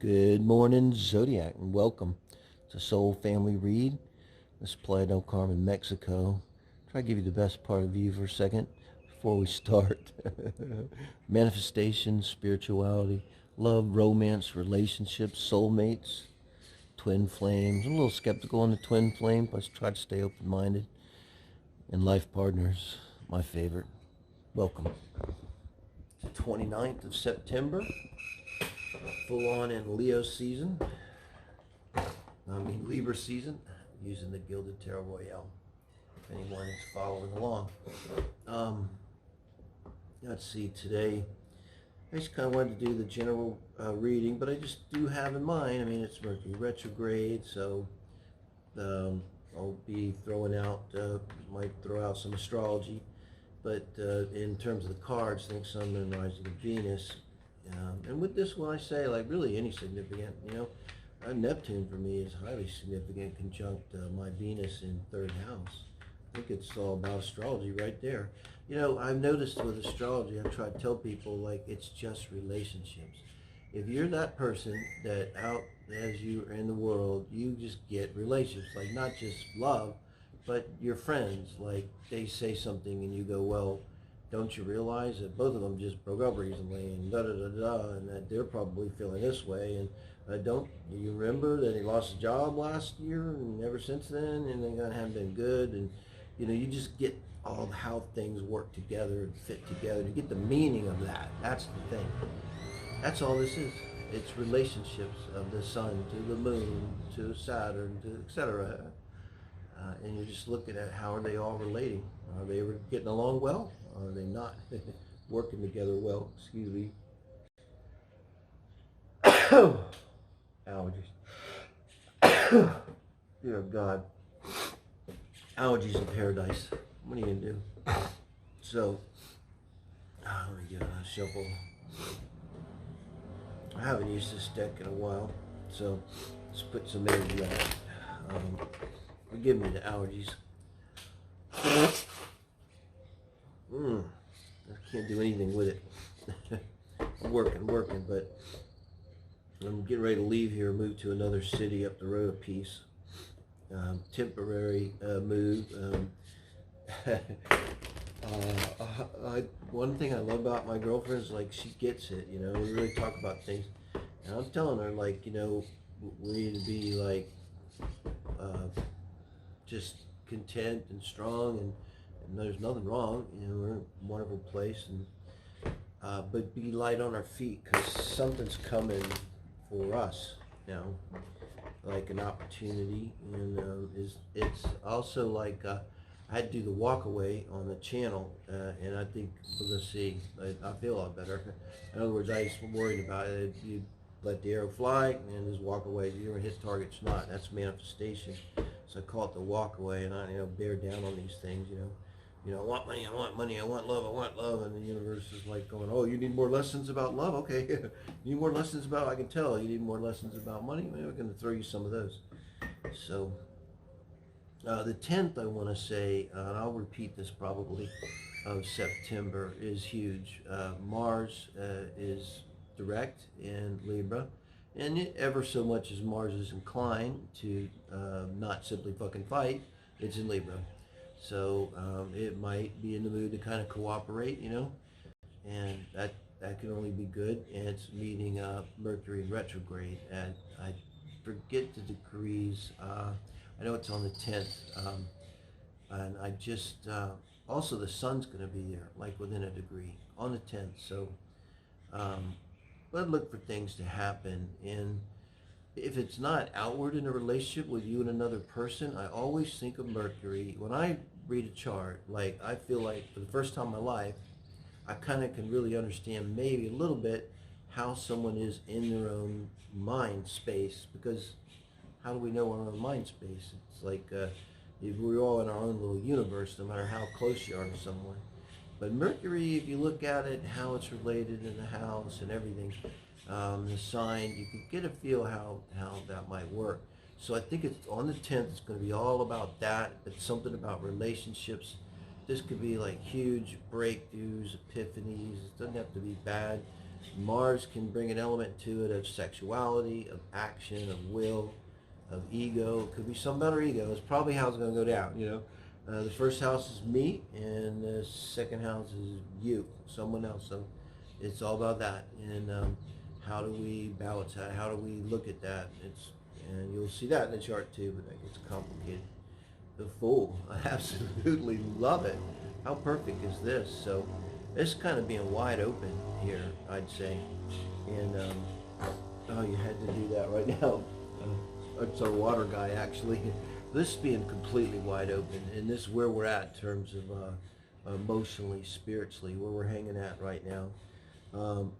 Good morning, Zodiac, and welcome to Soul Family Read. This is Playa del Carmen, Mexico. Try to give you the best part of you for a second before we start. Manifestation, spirituality, love, romance, relationships, soulmates, twin flames. I'm a little skeptical on the twin flame, but I try to stay open-minded. And life partners, my favorite. Welcome. It's the 29th of September. Full on in Leo season. Libra season, using the Gilded Tarot Royale. If anyone is following along. Let's see, today I just kind of wanted to do the general reading, but I just do have in mind, it's Mercury Retrograde, so I'll be throwing out, might throw out some astrology, but in terms of the cards, think Sun, Moon, Rising, and Venus. And with this one, I say, like, really any significant, Neptune for me is highly significant, conjunct my Venus in third house. I think it's all about astrology right there. I've noticed with astrology, I've tried to tell people, like, it's just relationships. If you're that person that out as you are in the world, you just get relationships, like not just love, but your friends. Like, they say something and you go, well, don't you realize that both of them just broke up recently and da-da-da-da, and that they're probably feeling this way, and do you remember that he lost a job last year and ever since then, and they haven't been good, and you just get all how things work together and fit together. You get the meaning of that. That's the thing. That's all this is. It's relationships of the sun to the moon to Saturn to etc. And you're just looking at how are they all relating. Are they ever getting along well? Or are they not working together well? Excuse me. Allergies. Dear God. Allergies in paradise. What are you going to do? So, let me get a shuffle. I haven't used this deck in a while, so let's put some energy on it. Forgive me the allergies. I can't do anything with it. I'm working, but I'm getting ready to leave here, move to another city up the road a piece. Temporary move. One thing I love about my girlfriend is, like, she gets it, we really talk about things. And I'm telling her, like, we need to be, like, just content and strong, and there's nothing wrong, we're in a wonderful place, and but be light on our feet, because something's coming for us now, like an opportunity, and it's also like I had to do the walk away on the channel, and I think we're going to see, I feel a lot better. In other words, I was worried about it. You let the arrow fly and just walk away. You're going to hit targets not. That's manifestation. So I call it the walk away, and I bear down on these things, I want money, I want love, and the universe is like going, oh, you need more lessons about love? Okay, you need more lessons about, I can tell, you need more lessons about money? Maybe we're going to throw you some of those. So, the 10th, I want to say, and I'll repeat this probably, of September is huge. Mars is direct in Libra, and it, ever so much as Mars is inclined to not simply fucking fight, it's in Libra. So it might be in the mood to kind of cooperate, and that can only be good. And it's meeting Mercury Retrograde, and I forget the degrees. I know it's on the 10th, and I just, also the sun's going to be there, like within a degree, on the 10th. So but look for things to happen. And if it's not outward in a relationship with you and another person, I always think of Mercury. When I read a chart, like, I feel like for the first time in my life, I kind of can really understand maybe a little bit how someone is in their own mind space, because how do we know our own mind space? It's like we're all in our own little universe, no matter how close you are to someone. But Mercury, if you look at it, how it's related in the house and everything, the sign, you can get a feel how that might work. So I think it's on the 10th, it's going to be all about that. It's something about relationships. This could be like huge breakthroughs, epiphanies. It doesn't have to be bad. Mars can bring an element to it of sexuality, of action, of will, of ego. It could be some better ego. It's probably how it's going to go down, you know. The first house is me, and the second house is you, someone else. So it's all about that. And how do we balance that? How do we look at that? And you'll see that in the chart too, but that gets complicated. The Fool, I absolutely love it. How perfect is this? So it's kind of being wide open here, I'd say. And oh, you had to do that right now. It's our water guy, actually. This being completely wide open, and this is where we're at in terms of emotionally, spiritually, where we're hanging at right now.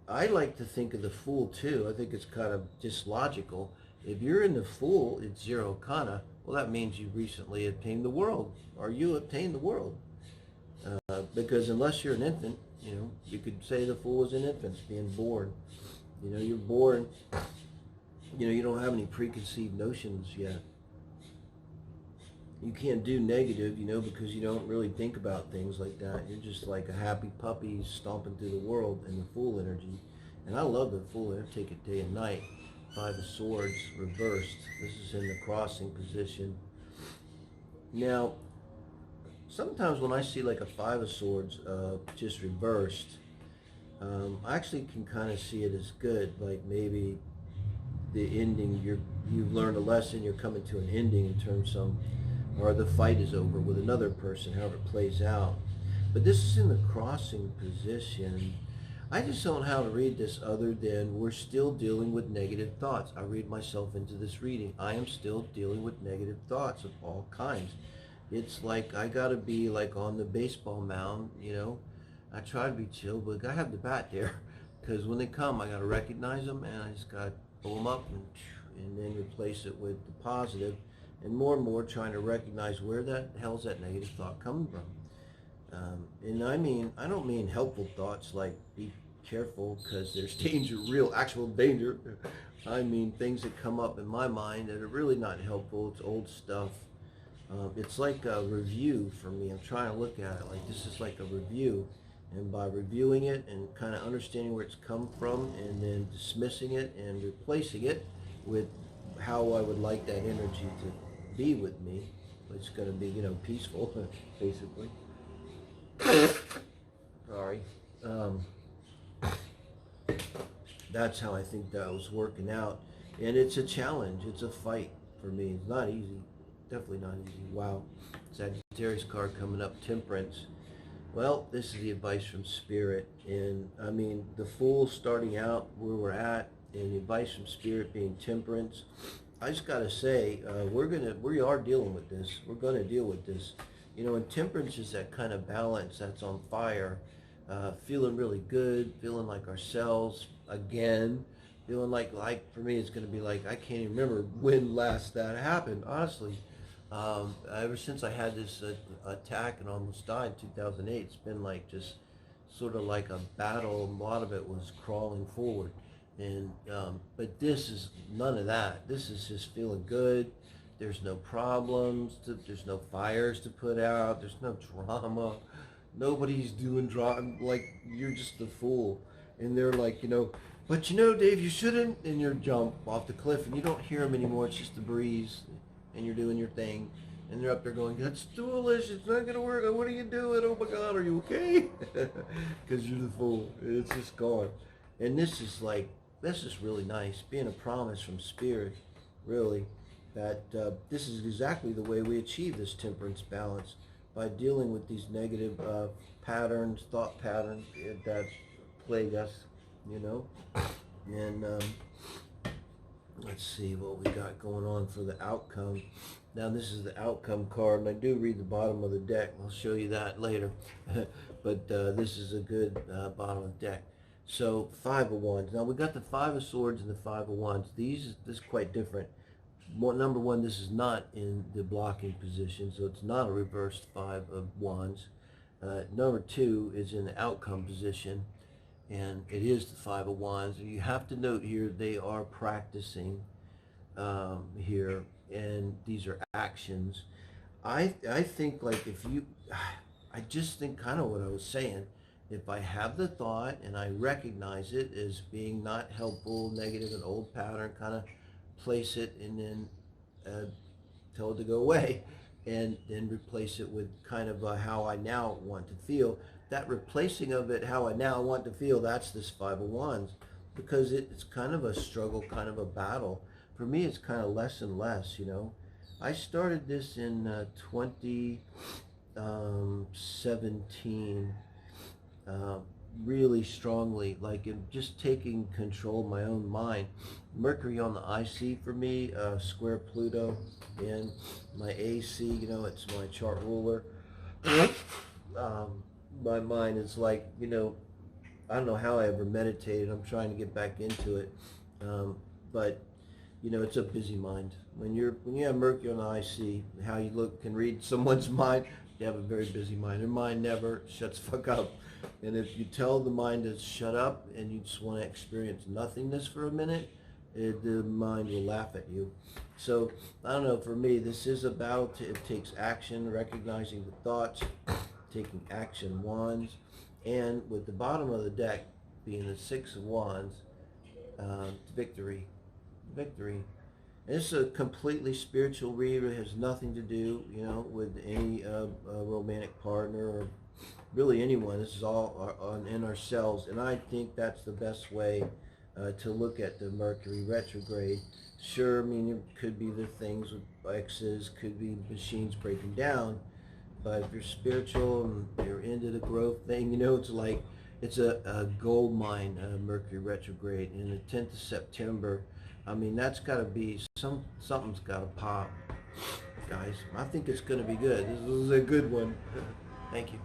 I like to think of the Fool too. I think it's kind of just logical. If you're in the Fool, it's zero kana. Well, that means you recently obtained the world, or you obtained the world. Because unless you're an infant, you know, you could say the Fool is an infant being born. You know, you're born. You know, you don't have any preconceived notions yet. You can't do negative, you know, because you don't really think about things like that. You're just like a happy puppy stomping through the world in the Fool energy. And I love the Fool energy. I take it day and night. Five of Swords reversed. This is in the crossing position. Now, sometimes when I see like a Five of Swords just reversed, I actually can kind of see it as good. Like maybe the ending, you've learned a lesson, you're coming to an ending in terms of, or the fight is over with another person, however it plays out. But this is in the crossing position. I just don't know how to read this other than we're still dealing with negative thoughts. I read myself into this reading. I am still dealing with negative thoughts of all kinds. It's like I got to be like on the baseball mound, you know. I try to be chill, but I have the bat there. Because when they come, I got to recognize them, and I just got to pull them up and then replace it with the positive. And more trying to recognize where the hell's that negative thought coming from. And I don't mean helpful thoughts like be careful because there's danger, real actual danger. I mean things that come up in my mind that are really not helpful. It's old stuff. It's like a review for me. I'm trying to look at it like this is like a review. And by reviewing it and kind of understanding where it's come from and then dismissing it and replacing it with how I would like that energy to be with me, it's going to be, you know, peaceful, basically. Sorry. That's how I think that was working out. And it's a challenge. It's a fight for me. It's not easy. Definitely not easy. Wow. Sagittarius card coming up, Temperance. Well, this is the advice from Spirit. And I mean, the Fool starting out where we're at, and the advice from Spirit being Temperance. I just got to say, we are dealing with this. We're going to deal with this. You know, and Temperance is that kind of balance that's on fire, feeling really good, feeling like ourselves again, feeling like for me, it's going to be like, I can't even remember when last that happened, honestly. Ever since I had this attack and almost died in 2008, it's been like just sort of like a battle. A lot of it was crawling forward. And but this is none of that. This is just feeling good. There's no problems. There's no fires to put out. There's no drama. Nobody's doing drama. Like, you're just the Fool. And they're like, you know, but you know, Dave, you shouldn't. And you jump off the cliff and you don't hear them anymore. It's just the breeze. And you're doing your thing. And they're up there going, that's foolish. It's not going to work. What are you doing? Oh my God, are you okay? Because you're the Fool. It's just gone. And this is really nice. Being a promise from Spirit, really, that this is exactly the way we achieve this temperance balance, by dealing with these negative patterns, thought patterns that plague us, you know. And let's see what we got going on for the outcome. Now this is the outcome card, and I do read the bottom of the deck. I'll show you that later. But this is a good bottom of the deck. So Five of Wands. Now we got the Five of Swords and the Five of Wands. This is quite different. Number one, this is not in the blocking position, so it's not a reversed Five of Wands. Number two is in the outcome position, and it is the Five of Wands. You have to note here they are practicing here, and these are actions. I think like I just think kind of what I was saying. if I have the thought and I recognize it as being not helpful, negative, an old pattern, kind of place it and then tell it to go away, and then replace it with kind of how I now want to feel. That replacing of it, how I now want to feel, that's this Five of Wands, because it's kind of a struggle, kind of a battle. For me, it's kind of less and less, you know. I started this in 2017, really strongly, like in just taking control of my own mind. Mercury on the IC for me, square Pluto, and my AC, you know, it's my chart ruler. My mind is like, you know, I don't know how I ever meditated. I'm trying to get back into it, but you know, it's a busy mind. When you have Mercury on the IC, how you look can read someone's mind. You have a very busy mind. Their mind never shuts the fuck up. And if you tell the mind to shut up and you just want to experience nothingness for a minute, the mind will laugh at you. So, I don't know, for me, this is about, it takes action, recognizing the thoughts, taking action, wands, and with the bottom of the deck being the Six of Wands, victory. Victory. It's a completely spiritual read. It has nothing to do, you know, with any romantic partner or really anyone. This is all in ourselves, and I think that's the best way to look at the Mercury retrograde. Sure, I mean, it could be the things with exes, could be machines breaking down, but if you're spiritual and you're into the growth thing, you know, it's like, it's a gold mine, Mercury retrograde, and the 10th of September, I mean, that's got to be, something's got to pop, guys. I think it's going to be good. This is a good one. Thank you.